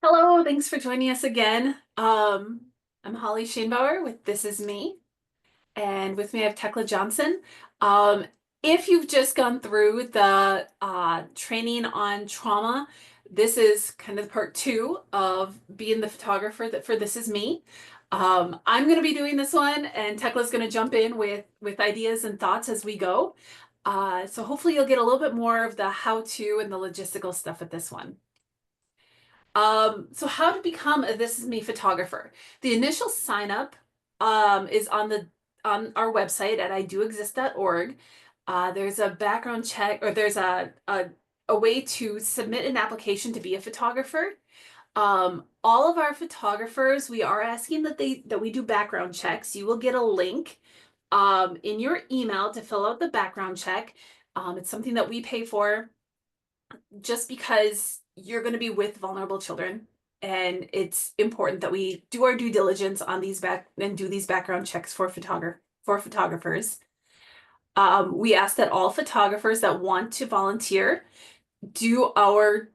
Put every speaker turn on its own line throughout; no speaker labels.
Hello, thanks for joining us again. I'm Holly Schoenbauer with This Is Me, and with me I have Tekla Johnson. Um, if you've just gone through the training on trauma, this is kind of part two of being the photographer that for This Is Me. I'm going to be doing this one, and Tekla's going to jump in with ideas and thoughts as we go. So hopefully you'll get a little bit more of the how-to and the logistical stuff with this one. So how to become a This Is Me photographer. The initial sign up is on our website at idoexist.org. There's a background check, or there's a way to submit an application to be a photographer. All of our photographers, we are asking that we do background checks. You will get a link in your email to fill out the background check. It's something that we pay for just because you're going to be with vulnerable children, and it's important that we do our due diligence on these background checks for photographers. We ask that all photographers that want to volunteer do our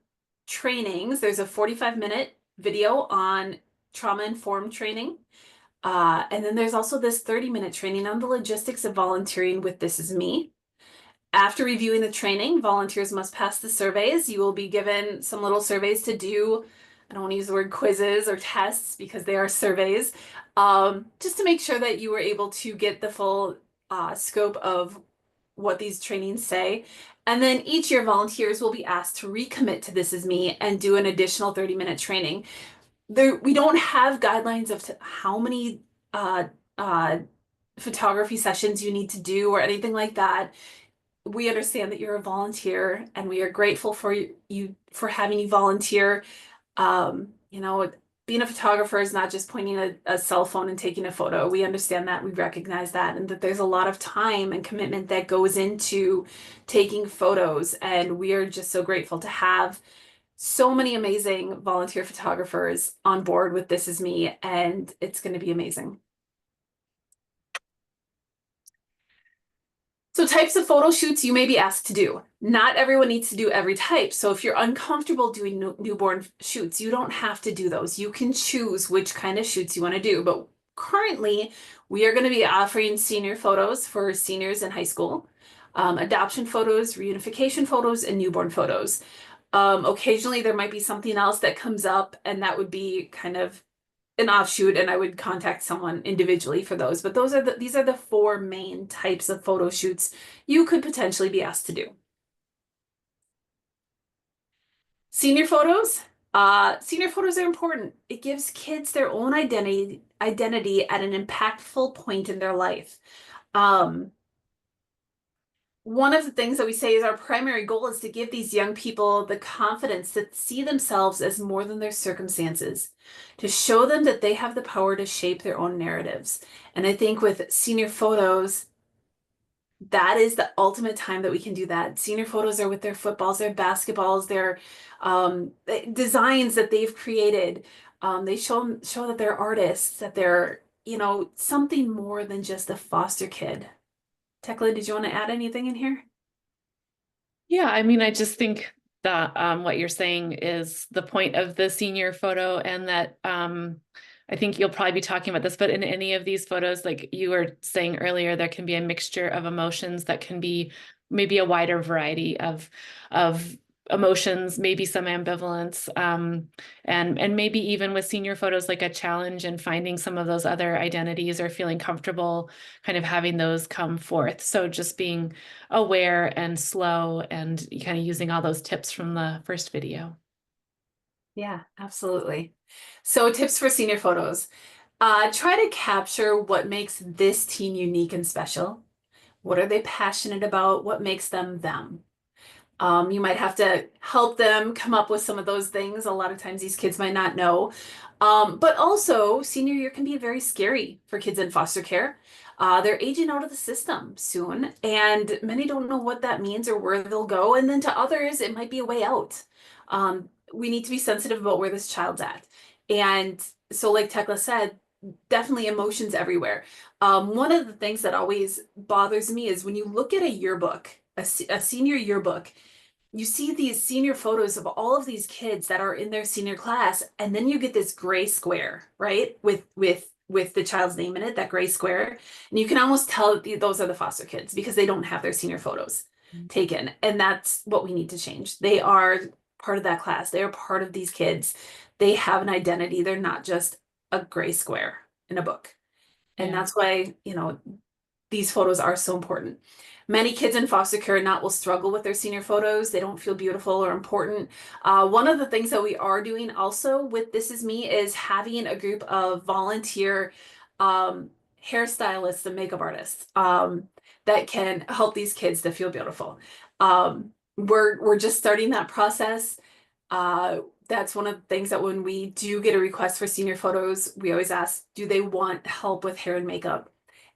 trainings. There's a 45-minute video on trauma-informed training. And then there's also this 30-minute training on the logistics of volunteering with This Is Me. After reviewing the training, volunteers must pass the surveys. You will be given some little surveys to do. I don't want to use the word quizzes or tests because they are surveys, just to make sure that you were able to get the full scope of what these trainings say. And then each year, volunteers will be asked to recommit to This Is Me and do an additional 30-minute training. We don't have guidelines of how many photography sessions you need to do or anything like that. We understand that you're a volunteer, and we are grateful for you for having you volunteer. Being a photographer is not just pointing a cell phone and taking a photo. We understand that, we recognize that, and that there's a lot of time and commitment that goes into taking photos. And we are just so grateful to have so many amazing volunteer photographers on board with This Is Me, and it's going to be amazing. So types of photo shoots you may be asked to do. Not everyone needs to do every type. So if you're uncomfortable doing newborn shoots, you don't have to do those. You can choose which kind of shoots you want to do. But currently, we are going to be offering senior photos for seniors in high school, adoption photos, reunification photos, and newborn photos. Occasionally, there might be something else that comes up, and that would be kind of an offshoot, and I would contact someone individually for those. But these are the four main types of photo shoots you could potentially be asked to do. Senior photos. Senior photos are important. It gives kids their own identity at an impactful point in their life. One of the things that we say is our primary goal is to give these young people the confidence to see themselves as more than their circumstances, to show them that they have the power to shape their own narratives. And I think with senior photos, that is the ultimate time that we can do that. Senior photos are with their footballs, their basketballs, their designs that they've created. They show that they're artists, that they're, something more than just a foster kid. Tekla, did you want to add anything in here?
Yeah, I mean, I just think that what you're saying is the point of the senior photo, and that I think you'll probably be talking about this, but in any of these photos, like you were saying earlier, there can be a mixture of emotions that can be maybe a wider variety of emotions, maybe some ambivalence, and maybe even with senior photos, like a challenge in finding some of those other identities or feeling comfortable kind of having those come forth. So just being aware and slow and kind of using all those tips from the first video.
Yeah, absolutely. So tips for senior photos. Try to capture what makes this teen unique and special. What are they passionate about? What makes them them? You might have to help them come up with some of those things. A lot of times these kids might not know. But also, senior year can be very scary for kids in foster care. They're aging out of the system soon, and many don't know what that means or where they'll go. And then to others, it might be a way out. We need to be sensitive about where this child's at. And so, like Tekla said, definitely emotions everywhere. One of the things that always bothers me is when you look at a yearbook, a senior yearbook, you see these senior photos of all of these kids that are in their senior class, and then you get this gray square, right? With the child's name in it, that gray square. And you can almost tell that those are the foster kids because they don't have their senior photos taken. And that's what we need to change. They are part of that class. They are part of these kids. They have an identity. They're not just a gray square in a book. And
Yeah.
that's why, these photos are so important. Many kids in foster care not will struggle with their senior photos. They don't feel beautiful or important. One of the things that we are doing also with This Is Me is having a group of volunteer um, hairstylists and makeup artists that can help these kids to feel beautiful. We're just starting that process. That's one of the things that when we do get a request for senior photos, we always ask, do they want help with hair and makeup?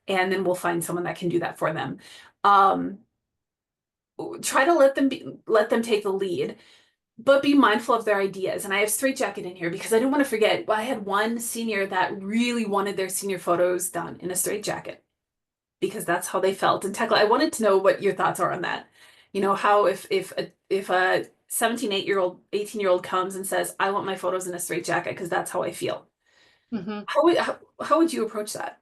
And then we'll find someone that can do that for them. Um, Try to let them take the lead, but be mindful of their ideas. And I have straitjacket in here because I didn't want to forget. I had one senior that really wanted their senior photos done in a straitjacket because that's how they felt. And Tekla, I wanted to know what your thoughts are on that. How if a 17, 8-year-old, 18-year-old comes and says, I want my photos in a straitjacket because that's how I feel.
Mhm.
How would you approach that?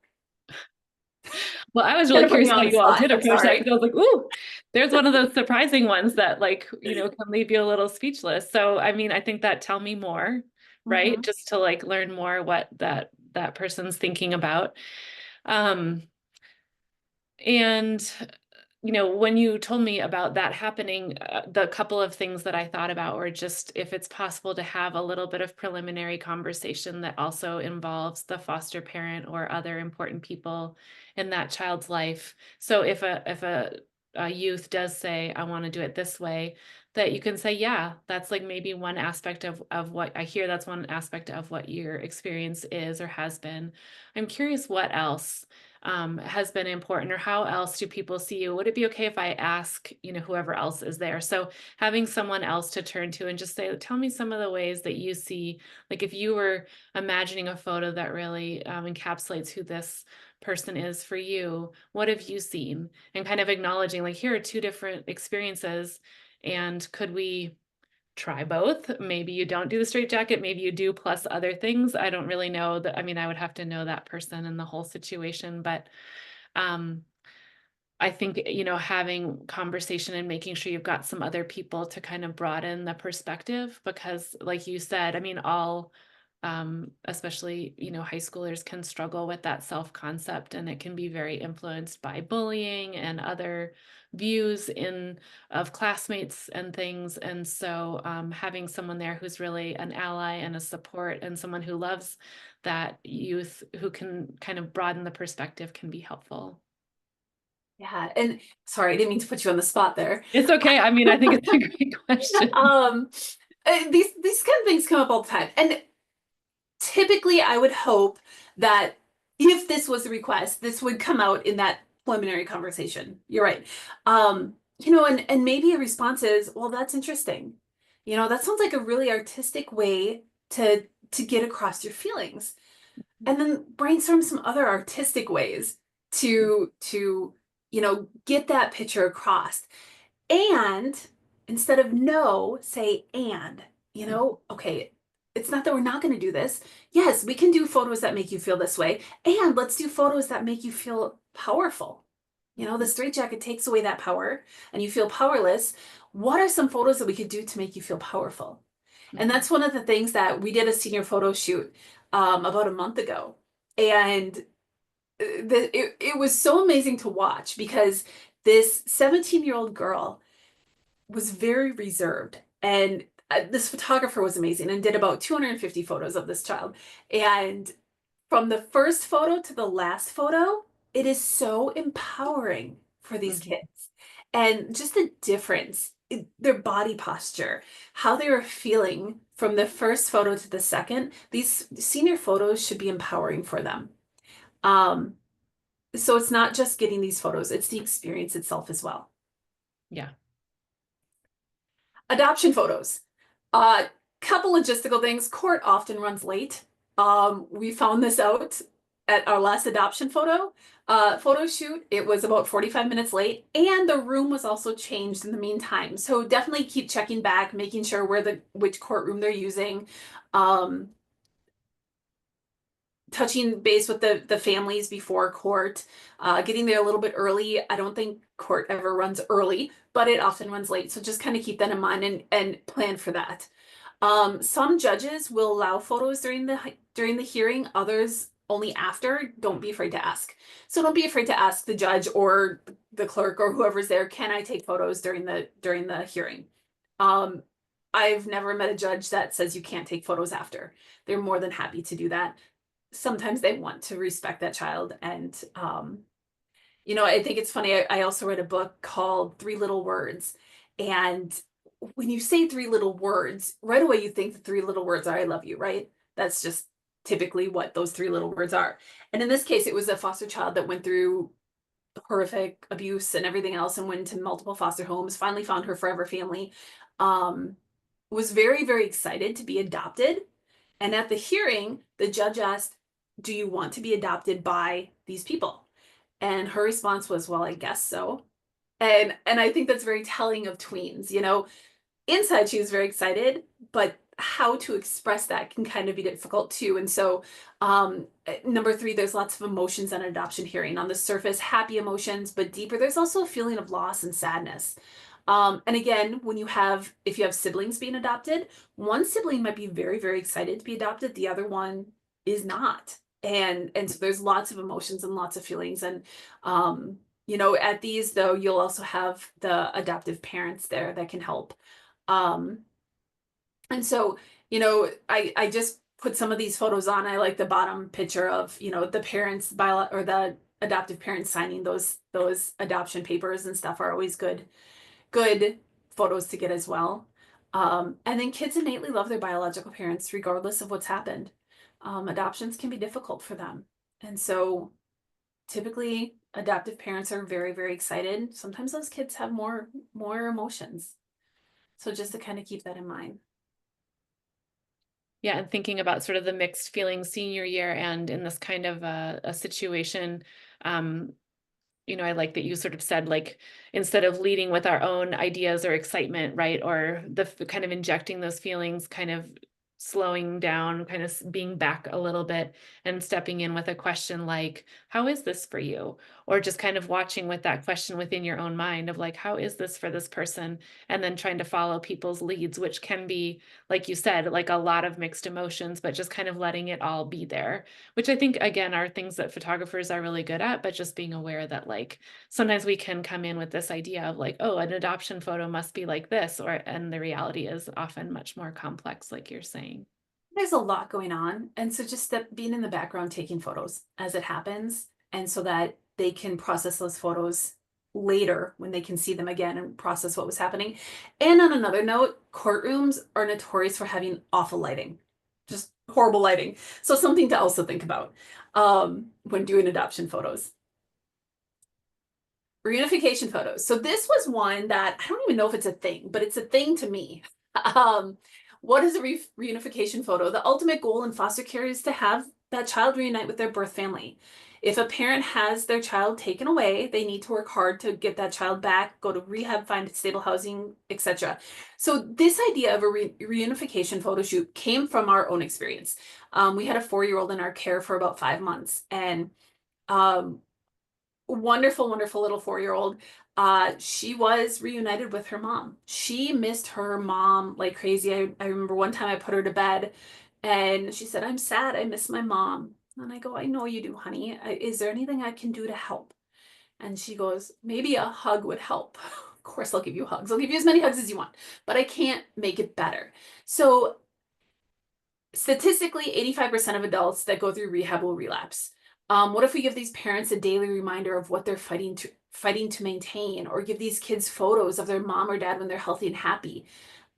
Well, I was really
Kind of put me
curious how
on the
you all
spot.
did
I'm
approach that
sorry.
because I was like, ooh, there's one of those surprising ones that like, can leave you a little speechless. So, I mean, I think that tell me more, right?
Mhm.
Just to like learn more what that person's thinking about. Um, and when you told me about that happening, the couple of things that I thought about were just if it's possible to have a little bit of preliminary conversation that also involves the foster parent or other important people in that child's life. So if a youth does say, I want to do it this way, that you can say, yeah, that's like maybe one aspect of what I hear. That's one aspect of what your experience is or has been. I'm curious what else has been important, or how else do people see you? Would it be okay if I ask, whoever else is there? So having someone else to turn to and just say, tell me some of the ways that you see, like if you were imagining a photo that really encapsulates who this person is for you, what have you seen? And kind of acknowledging like, here are two different experiences. And could we try both? Maybe you don't do the straight jacket, maybe you do plus other things. I don't really know that. I mean, I would have to know that person and the whole situation, but um I think, having conversation and making sure you've got some other people to kind of broaden the perspective, because like you said, I mean, all especially, high schoolers can struggle with that self-concept, and it can be very influenced by bullying and other views of classmates and things. And so having someone there who's really an ally and a support and someone who loves that youth who can kind of broaden the perspective can be helpful.
Yeah, and sorry, I didn't mean to put you on the spot there.
It's okay. I mean, I think it's a great question.
Um, these kind of things come up all the time, and typically I would hope that if this was a request, this would come out in that preliminary conversation. You're right. And maybe a response is, well, that's interesting. That sounds like a really artistic way to get across your feelings. And then brainstorm some other artistic ways to get that picture across. And instead of no, say and, okay, it's not that we're not going to do this. Yes, we can do photos that make you feel this way. And let's do photos that make you feel powerful. The straitjacket takes away that power and you feel powerless. What are some photos that we could do to make you feel powerful? And
Mhm.
that's one of the things that we did a senior photo shoot about a month ago. And it was so amazing to watch because this 17-year-old girl was very reserved. And this photographer was amazing and did about 250 photos of this child. And from the first photo to the last photo, it is so empowering for these
Mhm.
kids. And just the difference, their body posture, how they were feeling from the first photo to the second, these senior photos should be empowering for them. Um, so it's not just getting these photos, it's the experience itself as well.
Yeah.
Adoption photos. Couple logistical things. Court often runs late. We found this out at our last adoption photo shoot, it was about 45 minutes late, and the room was also changed in the meantime. So definitely keep checking back, making sure which courtroom they're using. Um, touching base with the families before court, getting there a little bit early. I don't think court ever runs early, but it often runs late. So just kind of keep that in mind and plan for that. Some judges will allow photos during the hearing, others only after. Don't be afraid to ask. So don't be afraid to ask the judge or the clerk or whoever's there, can I take photos during the hearing? Um, I've never met a judge that says you can't take photos after. They're more than happy to do that. Sometimes they want to respect that child, and I think it's funny. I also read a book called Three Little Words, and when you say three little words, right away you think the three little words are I love you, right? That's just typically what those three little words are. And in this case, it was a foster child that went through horrific abuse and everything else and went to multiple foster homes, finally found her forever family, um, was very, very excited to be adopted. And at the hearing, the judge asked, do you want to be adopted by these people? And her response was, well, I guess so. And I think that's very telling of tweens. Inside she was very excited, but how to express that can kind of be difficult too. And so number three, there's lots of emotions on adoption hearing. On the surface, happy emotions, but deeper, there's also a feeling of loss and sadness. And again, if you have siblings being adopted, one sibling might be very, very excited to be adopted, the other one is not. And so there's lots of emotions and lots of feelings. And at these though, you'll also have the adoptive parents there that can help. Um, and so, I just put some of these photos on. I like the bottom picture of, the parents or the adoptive parents signing those adoption papers and stuff are always good photos to get as well. And then kids innately love their biological parents regardless of what's happened. Adoptions can be difficult for them. And so typically adoptive parents are very, very excited. Sometimes those kids have more emotions. So just to kind of keep that in mind.
Yeah, and thinking about sort of the mixed feelings senior year and in this kind of a situation, I like that you sort of said, like, instead of leading with our own ideas or excitement, right, or the kind of injecting those feelings, kind of slowing down, kind of being back a little bit and stepping in with a question like, how is this for you? Or just kind of watching with that question within your own mind of like, how is this for this person? And then trying to follow people's leads, which can be, like you said, like a lot of mixed emotions, but just kind of letting it all be there, which I think, again, are things that photographers are really good at, but just being aware that like sometimes we can come in with this idea of like, oh, an adoption photo must be like this, and the reality is often much more complex, like you're saying.
There's a lot going on. And so just being in the background, taking photos as it happens. And so that they can process those photos later when they can see them again and process what was happening. And on another note, courtrooms are notorious for having awful lighting, just horrible lighting. So something to also think about when doing adoption photos. Reunification photos. So this was one that I don't even know if it's a thing, but it's a thing to me. What is a reunification photo? The ultimate goal in foster care is to have that child reunite with their birth family. If a parent has their child taken away, they need to work hard to get that child back, go to rehab, find stable housing, etc. So this idea of a reunification photo shoot came from our own experience. We had a 4-year-old in our care for about 5 months, and wonderful, wonderful little 4-year-old. She was reunited with her mom. She missed her mom like crazy. I remember one time I put her to bed and she said, I'm sad. I miss my mom. And I go, I know you do, honey. Is there anything I can do to help? And she goes, maybe a hug would help. Of course, I'll give you hugs. I'll give you as many hugs as you want, but I can't make it better. So statistically, 85% of adults that go through rehab will relapse. What if we give these parents a daily reminder of what they're fighting to maintain, or give these kids photos of their mom or dad when they're healthy and happy?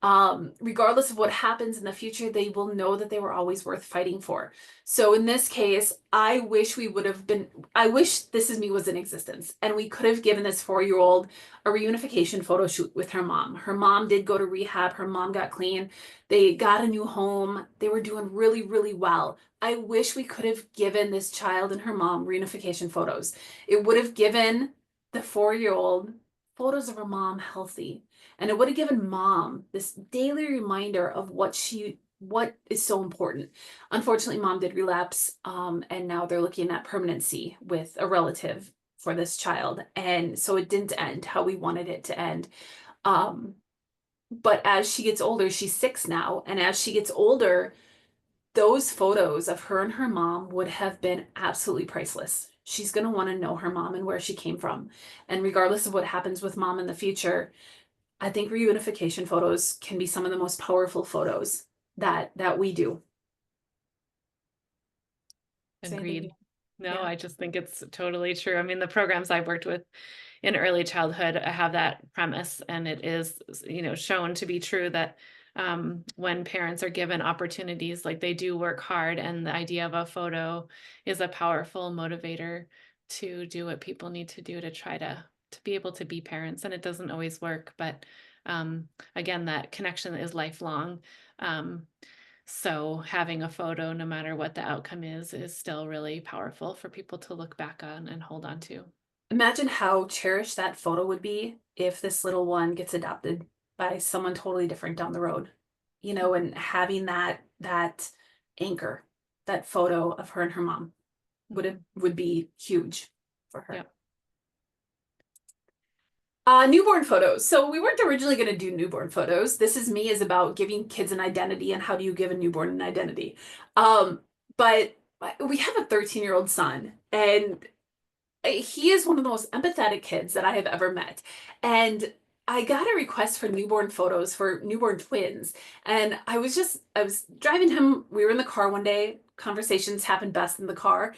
Regardless of what happens in the future, they will know that they were always worth fighting for. So in this case, I wish we would have been, I wish This Is Me was in existence and we could have given this 4-year-old a reunification photo shoot with her mom. Her mom did go to rehab. Her mom got clean. They got a new home. They were doing really, really well. I wish we could have given this child and her mom reunification photos. It would have given the 4-year-old photos of her mom healthy, and it would have given mom this daily reminder of what is so important. Unfortunately, mom did relapse, and now they're looking at permanency with a relative for this child. And so it didn't end how we wanted it to end. Um, but as she gets older, she's 6 now, and as she gets older, those photos of her and her mom would have been absolutely priceless. She's going to want to know her mom and where she came from. And regardless of what happens with mom in the future, I think reunification photos can be some of the most powerful photos that we do. Is anything
Agreed. No,
Yeah.
I just think it's totally true. I mean, the programs I've worked with in early childhood have that premise, and it is, shown to be true that when parents are given opportunities, like they do work hard, and the idea of a photo is a powerful motivator to do what people need to do to try to be able to be parents. And it doesn't always work, but again, that connection is lifelong. Um, so having a photo, no matter what the outcome is still really powerful for people to look back on and hold on to.
Imagine how cherished that photo would be if this little one gets adopted by someone totally different down the road. And having that anchor, that photo of her and her mom would be huge for her.
Yeah.
Newborn photos. So we weren't originally going to do newborn photos. This Is Me is about giving kids an identity and how do you give a newborn an identity. But we have a 13-year-old son, and he is one of the most empathetic kids that I have ever met. And I got a request for newborn photos for newborn twins. And I was driving him. We were in the car one day. Conversations happen best in the car.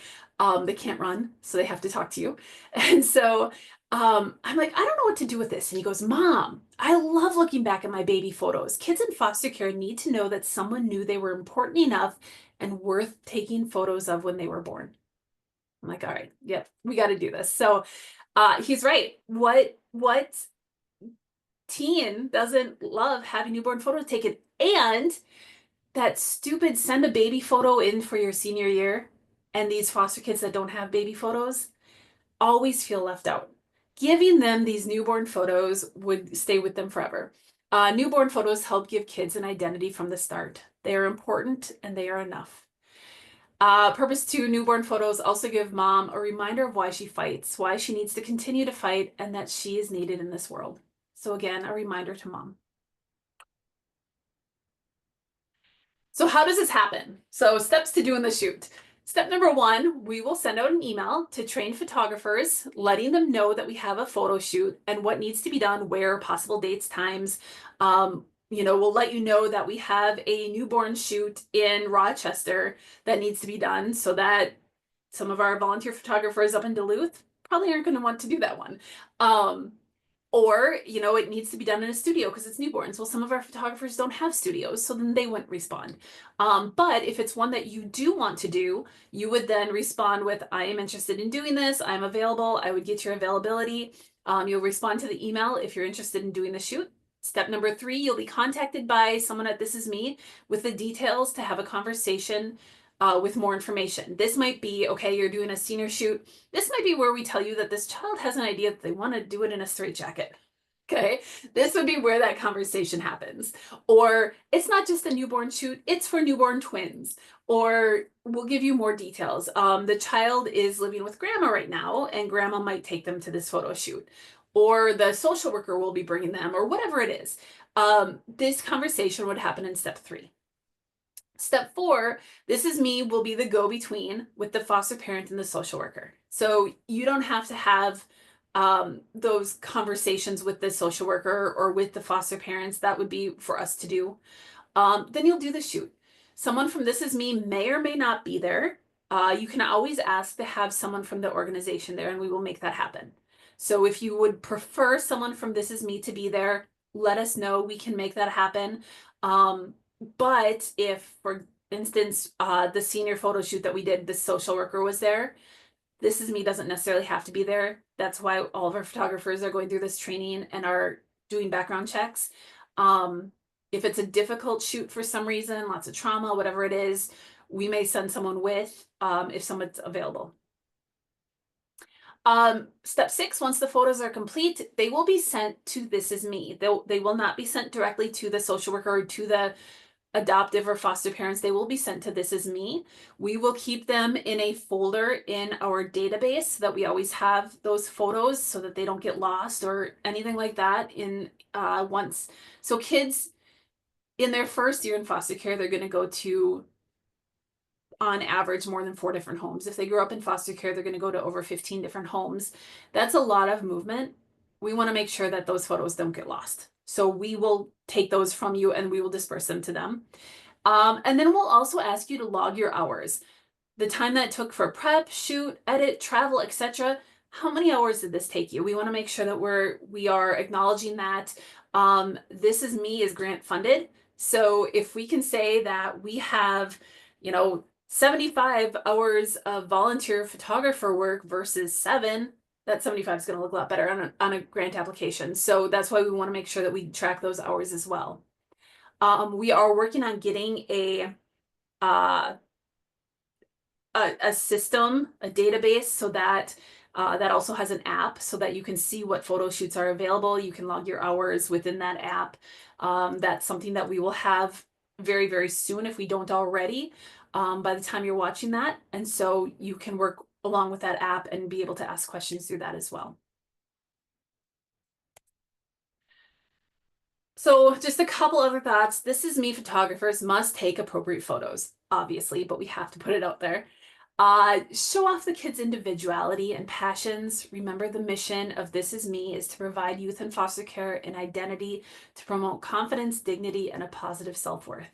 They can't run, so they have to talk to you. And so I'm like, I don't know what to do with this. And he goes, Mom, I love looking back at my baby photos. Kids in foster care need to know that someone knew they were important enough and worth taking photos of when they were born. I'm like, all right, yep, we got to do this. So he's right. What teen doesn't love having newborn photos taken? And that stupid send a baby photo in for your senior year, and these foster kids that don't have baby photos always feel left out. Giving them these newborn photos would stay with them forever. Newborn photos help give kids an identity from the start. They are important and they are enough. Purpose 2, newborn photos also give mom a reminder of why she fights, why she needs to continue to fight, and that she is needed in this world. So again, a reminder to mom. So how does this happen? So steps to doing the shoot. Step number 1, we will send out an email to trained photographers, letting them know that we have a photo shoot and what needs to be done, where, possible dates, times. We'll let you know that we have a newborn shoot in Rochester that needs to be done, so that some of our volunteer photographers up in Duluth probably aren't going to want to do that one. Or, it needs to be done in a studio because it's newborns. Well, some of our photographers don't have studios, so then they wouldn't respond. But if it's one that you do want to do, you would then respond with, I am interested in doing this. I'm available. I would get your availability. You'll respond to the email if you're interested in doing the shoot. Step number 3, you'll be contacted by someone at This Is Me with the details to have a conversation with more information. This might be, okay, you're doing a senior shoot. This might be where we tell you that this child has an idea that they want to do it in a straitjacket. Okay, this would be where that conversation happens. Or it's not just a newborn shoot, it's for newborn twins. Or we'll give you more details. The child is living with grandma right now, and grandma might take them to this photo shoot. Or the social worker will be bringing them, or whatever it is. This conversation would happen in step 3. Step 4, This Is Me will be the go-between with the foster parent and the social worker. So you don't have to have those conversations with the social worker or with the foster parents. That would be for us to do. Then you'll do the shoot. Someone from This Is Me may or may not be there. You can always ask to have someone from the organization there, and we will make that happen. So if you would prefer someone from This Is Me to be there, let us know. We can make that happen. But if, for instance, the senior photo shoot that we did, the social worker was there. This Is Me doesn't necessarily have to be there. That's why all of our photographers are going through this training and are doing background checks. Um, if it's a difficult shoot for some reason, lots of trauma, whatever it is, we may send someone with, if someone's available. Step 6, once the photos are complete, they will be sent to This Is Me. They will not be sent directly to the social worker or to the adoptive or foster parents. They will be sent to This Is Me. We will keep them in a folder in our database so that we always have those photos so that they don't get lost or anything like that in once. So kids in their first year in foster care, they're going to go to, on average, more than 4 different homes. If they grew up in foster care, they're going to go to over 15 different homes. That's a lot of movement. We want to make sure that those photos don't get lost. So we will take those from you and we will disperse them to them. And then we'll also ask you to log your hours. The time that it took for prep, shoot, edit, travel, etc. How many hours did this take you? We want to make sure that we are acknowledging that. This Is Me is grant funded. So if we can say that we have, 75 hours of volunteer photographer work versus 7, that 75 is going to look a lot better on a grant application. So that's why we want to make sure that we track those hours as well. We are working on getting a system, a database, so that that also has an app so that you can see what photo shoots are available. You can log your hours within that app. That's something that we will have very, very soon if we don't already, by the time you're watching that. And so you can work along with that app and be able to ask questions through that as well. So just a couple other thoughts. This Is Me photographers must take appropriate photos, obviously, but we have to put it out there. Show off the kids' individuality and passions. Remember, the mission of This Is Me is to provide youth in foster care an identity to promote confidence, dignity, and a positive self-worth.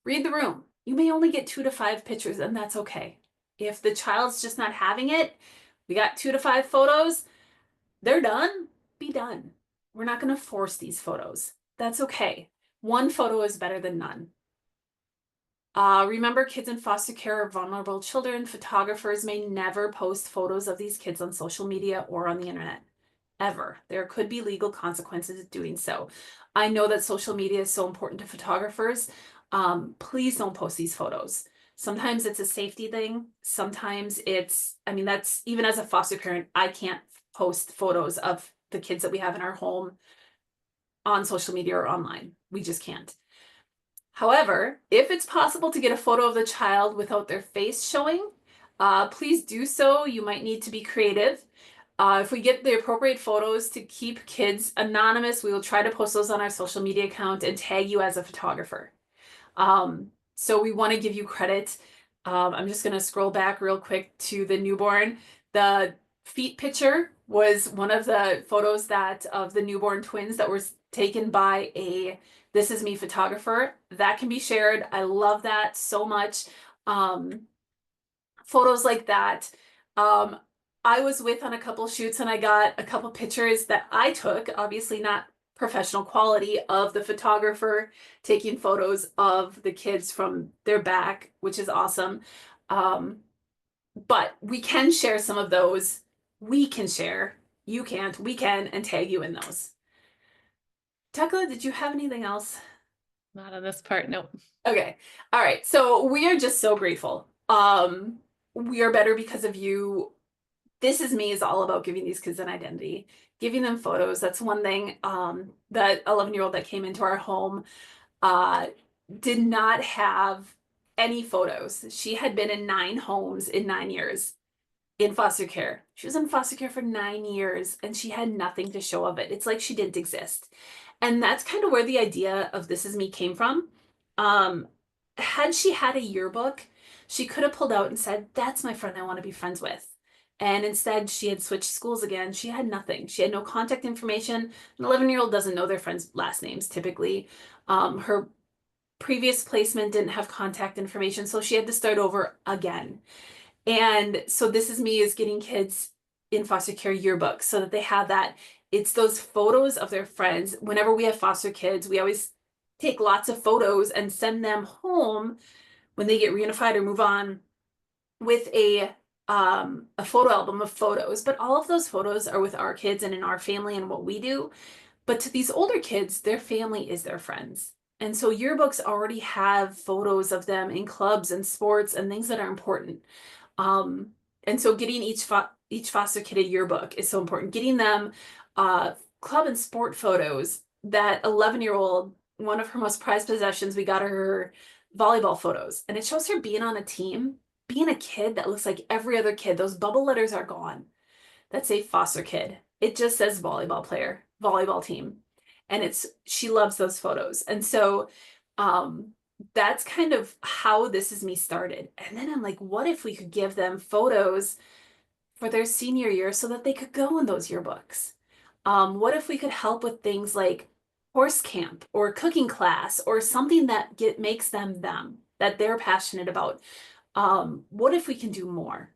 Read the room. You may only get 2 to 5 pictures, and that's okay. If the child's just not having it, we got 2 to 5 photos, they're done, be done. We're not going to force these photos. That's okay. 1 photo is better than none. Remember, kids in foster care are vulnerable children. Photographers may never post photos of these kids on social media or on the internet, ever. There could be legal consequences of doing so. I know that social media is so important to photographers. Please don't post these photos. Sometimes it's a safety thing. Sometimes it's, that's, even as a foster parent, I can't post photos of the kids that we have in our home on social media or online. We just can't. However, if it's possible to get a photo of the child without their face showing, please do so. You might need to be creative. If we get the appropriate photos to keep kids anonymous, we will try to post those on our social media account and tag you as a photographer. So we want to give you credit. I'm just going to scroll back real quick to the newborn. The feet picture was one of the photos of the newborn twins that was taken by a This Is Me photographer. That can be shared. I love that so much. Photos like that. I was with on a couple shoots and I got a couple pictures that I took, obviously not professional quality, of the photographer taking photos of the kids from their back, which is awesome. But we can share some of those. We can share. You can't. We can, and tag you in those. Tekla, did you have anything else?
Not on this part, nope.
Okay. All right. So we are just so grateful. We are better because of you. This Is Me is all about giving these kids an identity, giving them photos. That's one thing. That 11-year-old that came into our home did not have any photos. She had been in 9 homes in 9 years in foster care. She was in foster care for 9 years and she had nothing to show of it. It's like she didn't exist. And that's kind of where the idea of This Is Me came from. Had she had a yearbook, she could have pulled out and said, that's my friend I want to be friends with. And instead, she had switched schools again. She had nothing. She had no contact information. An 11-year-old doesn't know their friends' last names typically. Her previous placement didn't have contact information, so she had to start over again. And so This Is Me is getting kids in foster care yearbooks so that they have that. It's those photos of their friends. Whenever we have foster kids, we always take lots of photos and send them home when they get reunified or move on with a photo album of photos. But all of those photos are with our kids and in our family and what we do. But to these older kids, their family is their friends. And so yearbooks already have photos of them in clubs and sports and things that are important. Um, and so getting each foster kid a yearbook is so important. Getting them club and sport photos. That 11-year-old, one of her most prized possessions, we got her volleyball photos, and it shows her being on a team, being a kid that looks like every other kid. Those bubble letters are gone that say foster kid. It just says volleyball player, volleyball team. And she loves those photos. And so that's kind of how This Is Me started. And then I'm like, what if we could give them photos for their senior year so that they could go in those yearbooks? What if we could help with things like horse camp or cooking class or something that makes them that they're passionate about? What if we can do more?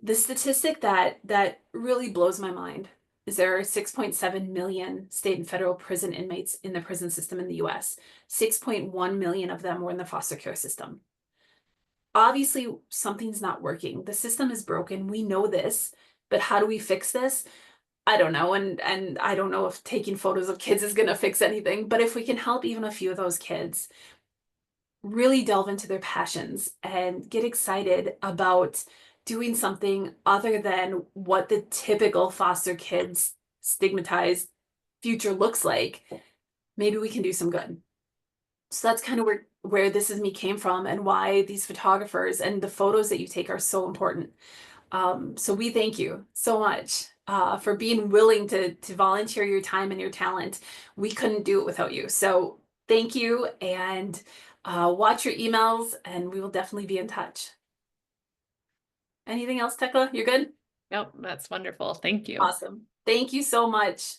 The statistic that really blows my mind is there are 6.7 million state and federal prison inmates in the prison system in the US. 6.1 million of them were in the foster care system. Obviously, something's not working. The system is broken. We know this, but how do we fix this? I don't know. And I don't know if taking photos of kids is going to fix anything, but if we can help even a few of those kids really delve into their passions and get excited about doing something other than what the typical foster kids stigmatized future looks like, maybe we can do some good. So that's kind of where This Is Me came from and why these photographers and the photos that you take are so important. So we thank you so much for being willing to volunteer your time and your talent. We couldn't do it without you. So thank you, and watch your emails, and we will definitely be in touch. Anything else, Tekla? You're good?
Yep, that's wonderful. Thank you.
Awesome. Thank you so much.